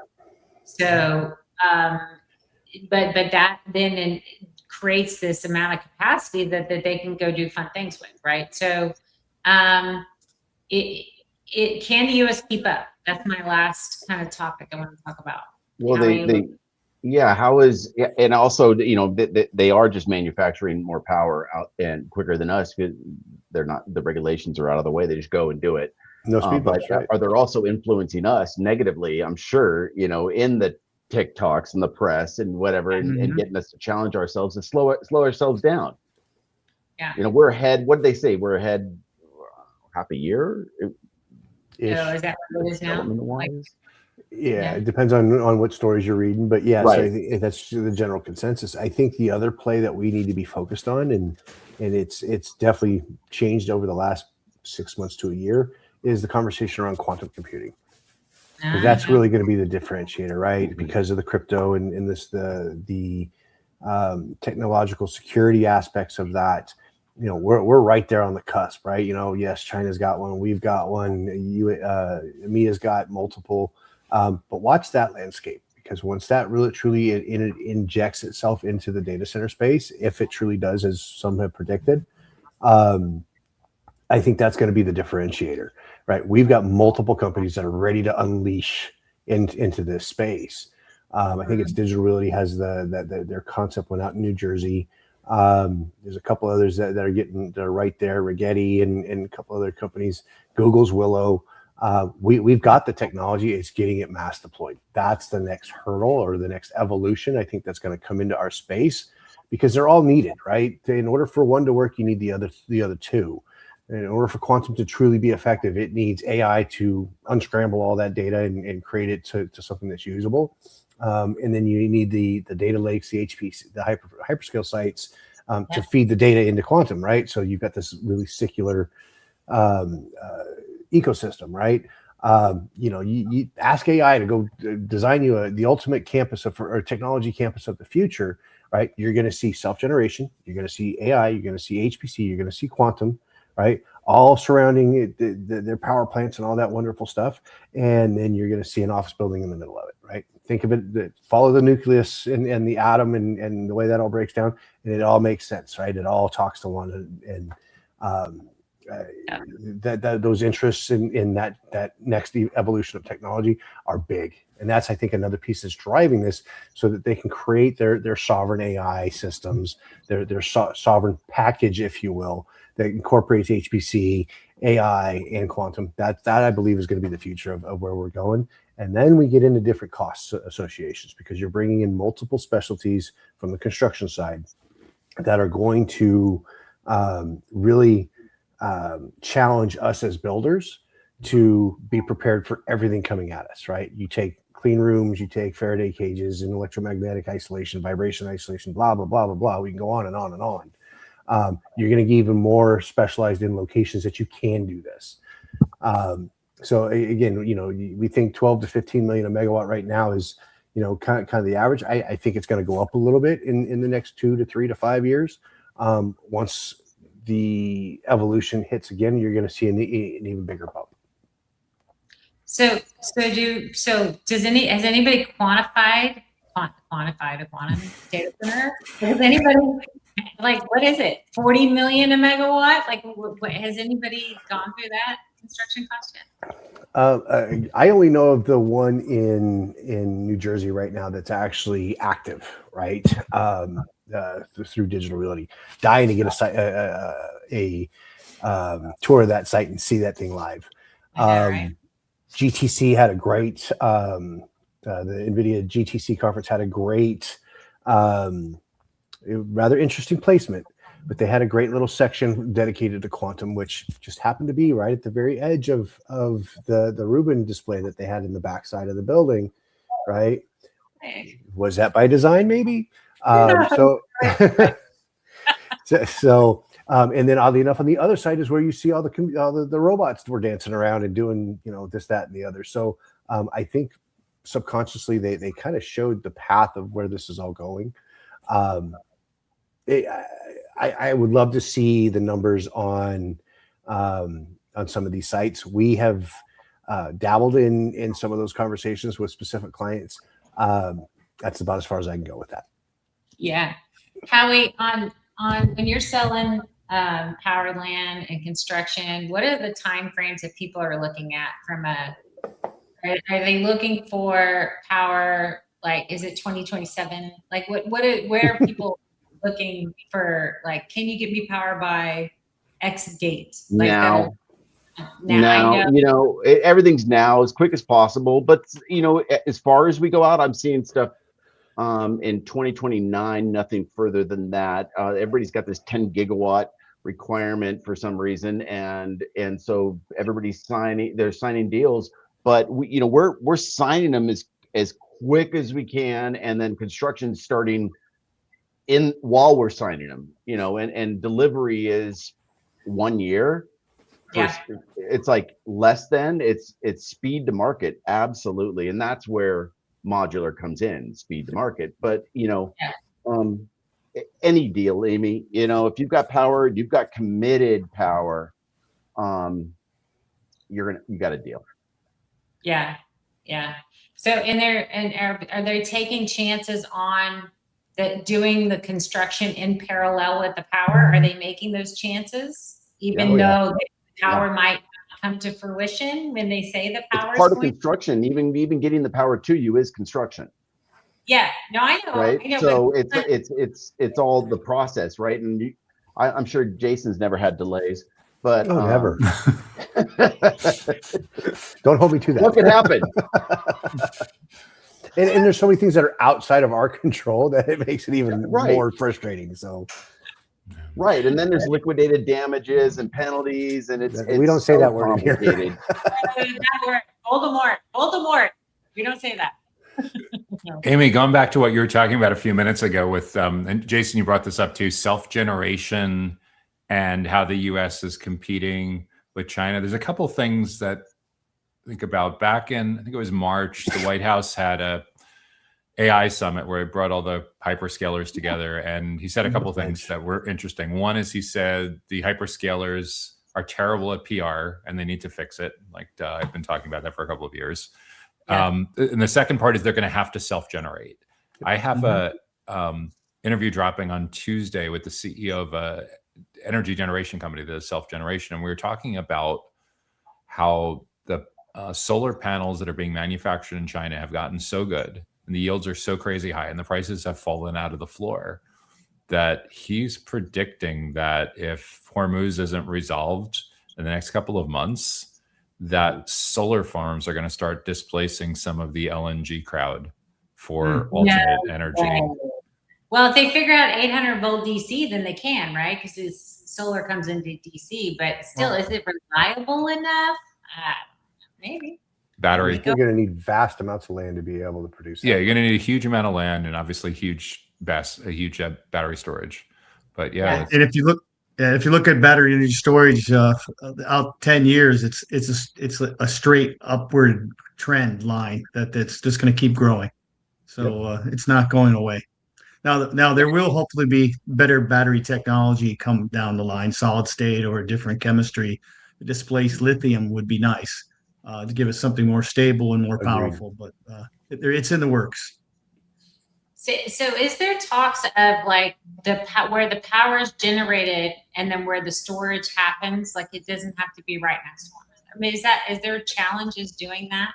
So, but that then creates this amount of capacity that they can go do fun things with, right? So, it can the U.S. keep up? That's my last kind of topic I want to talk about. Well, how is, and also, they are just manufacturing more power out and quicker than us because they're not, the regulations are out of the way. They just go and do it. No speed bumps, but right? are they also influencing us negatively? I'm sure, in the TikToks and the press and whatever, and getting us to challenge ourselves and slow ourselves down. Yeah. We're ahead. What did they say? We're ahead half a year. Is that what it is now? Yeah, it depends on what stories you're reading, but yes, Right. I think that's the general consensus. I think the other play that we need to be focused on, and it's definitely changed over the last 6 months to a year, is the conversation around quantum computing. Because that's really going to be the differentiator, right? Because of the crypto and the technological security aspects of that. We're right there on the cusp, right? Yes, China's got one, we've got one, EMEA's got multiple. But watch that landscape, because once that really truly injects itself into the data center space, if it truly does, as some have predicted, I think that's going to be the differentiator, right? We've got multiple companies that are ready to unleash into this space. I think it's Digital Realty has their concept went out in New Jersey. There's a couple others that are right there, Rigetti and a couple other companies, Google's Willow. We've got the technology. It's getting it mass deployed. That's the next hurdle or the next evolution. I think that's going to come into our space because they're all needed, right? In order for one to work, you need the other two. And in order for quantum to truly be effective, it needs AI to unscramble all that data and create it to something that's usable. And then you need the data lakes, the HPC, the hyperscale sites to feed the data into quantum, right? So you've got this really circular ecosystem, right? You ask AI to go design you the ultimate campus or technology campus of the future, right? You're going to see self-generation, you're going to see AI, you're going to see HPC, you're going to see quantum, right? All surrounding their power plants and all that wonderful stuff. And then you're going to see an office building in the middle of it, right? Think of it, follow the nucleus and the atom and the way that all breaks down, and it all makes sense, right? It all talks to one, and those interests in that next evolution of technology are big. And that's, I think, another piece that's driving this, so that they can create their sovereign AI systems, their sovereign package, if you will, that incorporates HPC, AI, and quantum. That I believe is going to be the future of where we're going. And then we get into different cost associations, because you're bringing in multiple specialties from the construction side that are going to really challenge us as builders to be prepared for everything coming at us, right? You take clean rooms, you take Faraday cages and electromagnetic isolation, vibration isolation, blah, blah, blah, blah, blah. We can go on and on and on. You're going to get even more specialized in locations that you can do this. So again, we think 12 to 15 million a megawatt right now is, kind of the average. I think it's going to go up a little bit in the next 2 to 3 to 5 years. Once the evolution hits again, you're going to see an even bigger bump. So has anybody quantified a quantum data center? Has Like, what is it? 40 million a megawatt? Like, has anybody gone through that construction cost yet? I only know of the one in New Jersey right now that's actually active, right? Through Digital Realty. Dying to get a tour of that site and see that thing live. I know, right? GTC had a great the NVIDIA GTC conference had a great rather interesting placement, but they had a great little section dedicated to quantum, which just happened to be right at the very edge of the Rubin display that they had in the backside of the building, right? Hey. Was that by design? Maybe. Yeah. And then oddly enough, on the other side is where you see all the robots were dancing around and doing, this, that, and the other. So I think subconsciously they kind of showed the path of where this is all going. I would love to see the numbers on some of these sites. We have dabbled in some of those conversations with specific clients. That's about as far as I can go with that. Yeah. Howie, on when you're selling power land and construction, what are the time frames that people are looking at are they looking for power? Like, is it 2027? Like, where are people looking for? Like, can you get me power by X date? Like Now, I know. everything's now as quick as possible. But as far as we go out, I'm seeing stuff in 2029. Nothing further than that. Everybody's got this 10 gigawatt requirement for some reason, and so everybody's signing deals. But we're signing them as quick as we can, and then construction starting while we're signing them, and delivery is 1 year. Yeah. It's like less than it's speed to market. Absolutely. And that's where modular comes in, speed to market. But, any deal, Amy, if you've got power, you've got committed power, you got a deal. Yeah. Yeah. So are they taking chances on doing the construction in parallel with the power? Are they making those chances, even though the power might come to fruition when they say the power? It's part of construction. Even getting the power to you is construction. Yeah. No, I know. Right. I know, so it's all the process, right? And I'm sure Jason's never had delays, but never. Don't hold me to that. What could happen? And there's so many things that are outside of our control that it makes it even more frustrating. So, right, and then there's liquidated damages and penalties, and we don't say that word here. That word, Voldemort. We don't say that. No. Amy, going back to what you were talking about a few minutes ago with, and Jason, you brought this up too, self-generation and how the U.S. is competing with China. There's a couple things that think about. Back in, I think it was March, the White House had a AI summit where it brought all the hyperscalers together, and he said a couple things that were interesting. One is he said the hyperscalers are terrible at PR and they need to fix it. Like I've been talking about that for a couple of years. Yeah. And the second part is they're going to have to self-generate. I have a interview dropping on Tuesday with the CEO of a energy generation company that is self-generation, and we were talking about how the solar panels that are being manufactured in China have gotten so good and the yields are so crazy high and the prices have fallen out of the floor that he's predicting that if Hormuz isn't resolved in the next couple of months, that solar farms are going to start displacing some of the LNG crowd for alternate energy. Well, if they figure out 800 volt DC, then they can, right? Because this solar comes into DC, but still, is it reliable enough? Maybe. Battery. You're going to need vast amounts of land to be able to produce that. Yeah, you're going to need a huge amount of land and obviously huge battery storage. But and if you look at battery energy storage out 10 years, it's a straight upward trend line that's just going to keep growing. So it's not going away. Now there will hopefully be better battery technology come down the line, solid state or a different chemistry. Displaced lithium would be nice to give us something more stable and more powerful, but it's in the works. So is there talks of like where the power is generated and then where the storage happens? Like it doesn't have to be right next to one another. I mean, is there challenges doing that,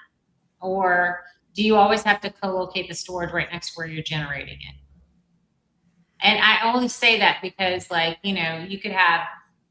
or do you always have to co-locate the storage right next to where you're generating it? And I only say that because, like, you could have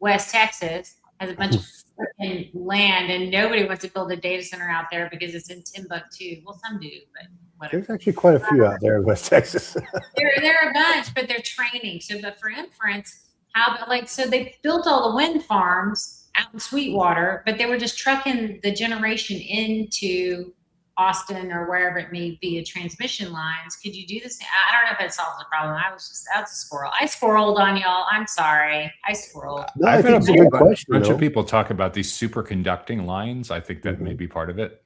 West Texas has a bunch of freaking land and nobody wants to build a data center out there because it's in Timbuktu. Well, some do, but whatever. There's actually quite a few out there in West Texas. There are a bunch, but they're training. So, but for inference, how about so they built all the wind farms out in Sweetwater, but they were just trucking the generation into Austin or wherever it may be, transmission lines. Could you do this? I don't know if that solves the problem. That's a squirrel. I squirreled on y'all. I'm sorry. I squirreled. No, I I've think had it's a good question. bunch though. of people talk about these superconducting lines. I think that may be part of it.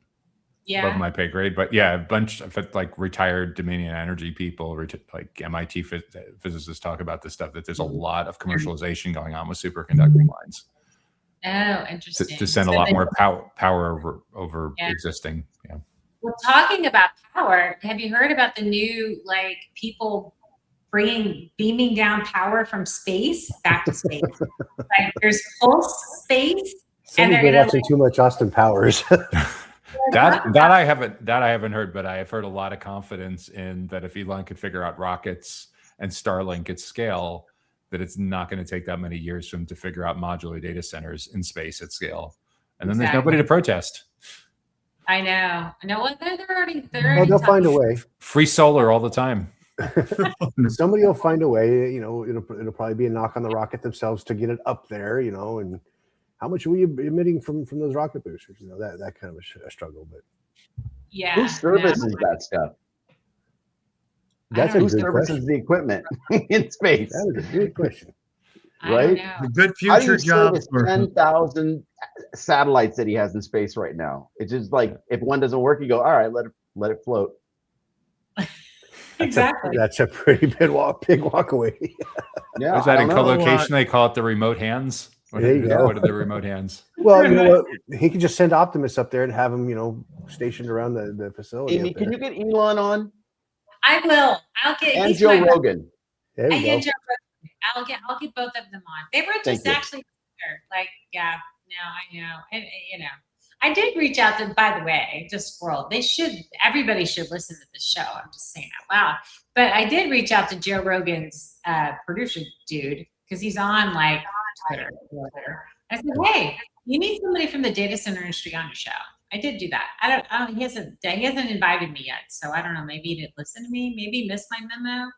Yeah. Above my pay grade, but yeah, a bunch of like retired Dominion Energy people, like MIT physicists talk about this stuff, that there's a lot of commercialization going on with superconducting lines. Oh, interesting. To send a lot more power over existing. Yeah. Well, talking about power, have you heard about the new, like, people beaming down power from space back to space? Like, there's pulse space. Somebody's been watching too much Austin Powers. That I haven't heard, but I have heard a lot of confidence in that if Elon could figure out rockets and Starlink at scale, that it's not going to take that many years for him to figure out modular data centers in space at scale. And then there's nobody to protest. I know. Well, they're already. Well, they'll find a way. Free solar all the time. Somebody will find a way. It'll probably be a knock on the rocket themselves to get it up there. And how much are we emitting from those rocket boosters? That kind of a struggle. But yeah, who services that stuff? That's a Who good services question. the equipment in space? That is a good question. Right? A good How do future you job service for 10,000 satellites that he has in space right now? It's just like, if one doesn't work, you go, all right, let it float. Exactly. That's a pretty big walk away. Yeah, Is that I in don't know. co-location? They call it the remote hands. What There you go. are the remote hands? Well, you know what? He could just send Optimus up there and have him, stationed around the facility. Amy, up there. can you get Elon on? I will. I'll get. And he's Joe my- Rogan. There you And go. Joe Rogan. I'll get both of them on. They were Thank just you. actually there. Like, yeah, no, I know. And I did reach out to, by the way, just squirrel. Everybody should listen to this show. I'm just saying out loud. But I did reach out to Joe Rogan's producer dude, because he's on like Twitter. I said, hey, you need somebody from the data center industry on your show. I did do that. I don't he hasn't invited me yet. So I don't know. Maybe he didn't listen to me. Maybe he missed my memo.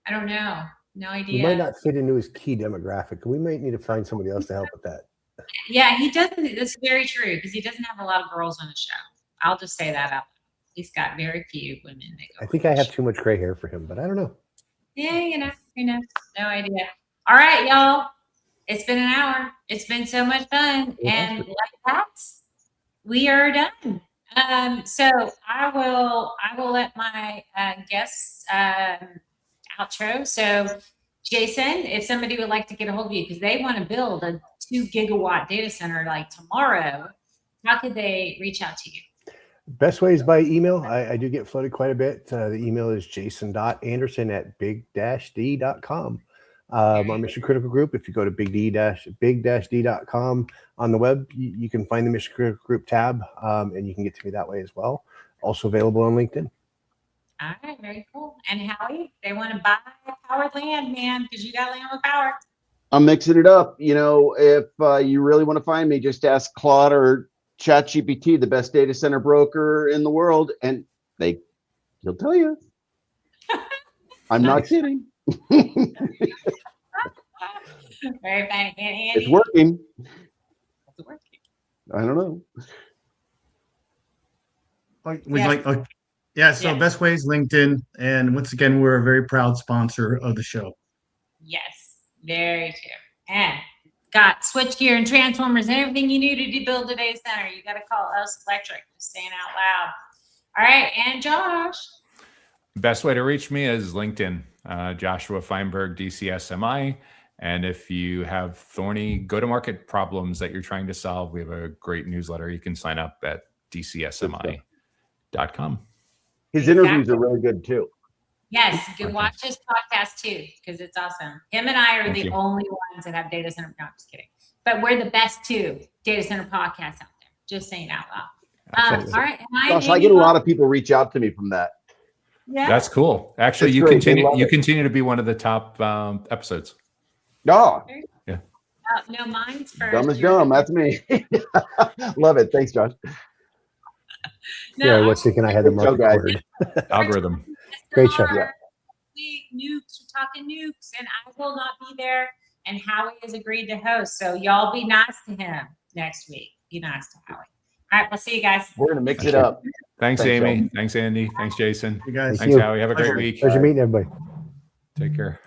I don't know. No idea. He might not fit into his key demographic. We might need to find somebody else to help with that. Yeah, he doesn't. That's very true, because he doesn't have a lot of girls on the show. I'll just say that out loud. He's got very few women that go. I think I have too much gray hair for him, but I don't know. Yeah, no idea. All right, y'all. It's been an hour. It's been so much fun, and like that, we are done. So I will let my guests outro. So Jason, if somebody would like to get a hold of you because they want to build a 2 gigawatt data center like tomorrow, how could they reach out to you? Best way is by email. I do get flooded quite a bit. The email is jason.anderson@big-d.com. Our Mission Critical Group, if you go to big-d.com on the web, you can find the Mission Critical Group tab, and you can get to me that way as well. Also available on LinkedIn. All right, very cool. And Howie, they want to buy powered land, man, because you got land with power. I'm mixing it up. If you really want to find me, just ask Claude or ChatGPT, the best data center broker in the world, and he'll tell you. I'm not kidding. Very funny. And Andy, It's working. it's working. I don't know. So best way is LinkedIn. And once again, we're a very proud sponsor of the show. Yes, very true. And got switchgear and transformers and everything you need to build a data center. You got to call us Electric. Just saying out loud. All right, and Josh. Best way to reach me is LinkedIn, Joshua Feinberg, DCSMI. And if you have thorny go-to-market problems that you're trying to solve, we have a great newsletter. You can sign up at dcsmi.com. His interviews are really good too. Yes, go Podcast. watch his podcast too, because it's awesome. Him and I are Thank the you. only ones that have data center. No, I'm just kidding. But we're the best two data center podcasts out there. Just saying out loud. Absolutely. All right. Gosh, I get a lot of people reach out to me from that. Yeah. That's cool. Actually, That's you great. They continue. love You it. continue to be one of the top episodes. Oh, No, mine's first. dumb as yours- dumb. That's me. Love it. Thanks, Josh. No, Yeah, I our- was thinking I had the Good show, market guys. ordered. Algorithm. Great show. Yeah. Nukes, we're talking nukes, and I will not be there. And Howie has agreed to host, so y'all be nice to him next week. Be nice to Howie. All right, we'll see you guys. We're gonna mix it up. Thanks, Thanks, Amy. Sheldon. Thanks, Andy. Thanks, Jason. You guys. Thanks, you. Howie. Have a great Pleasure. week. Pleasure meeting everybody. Take care.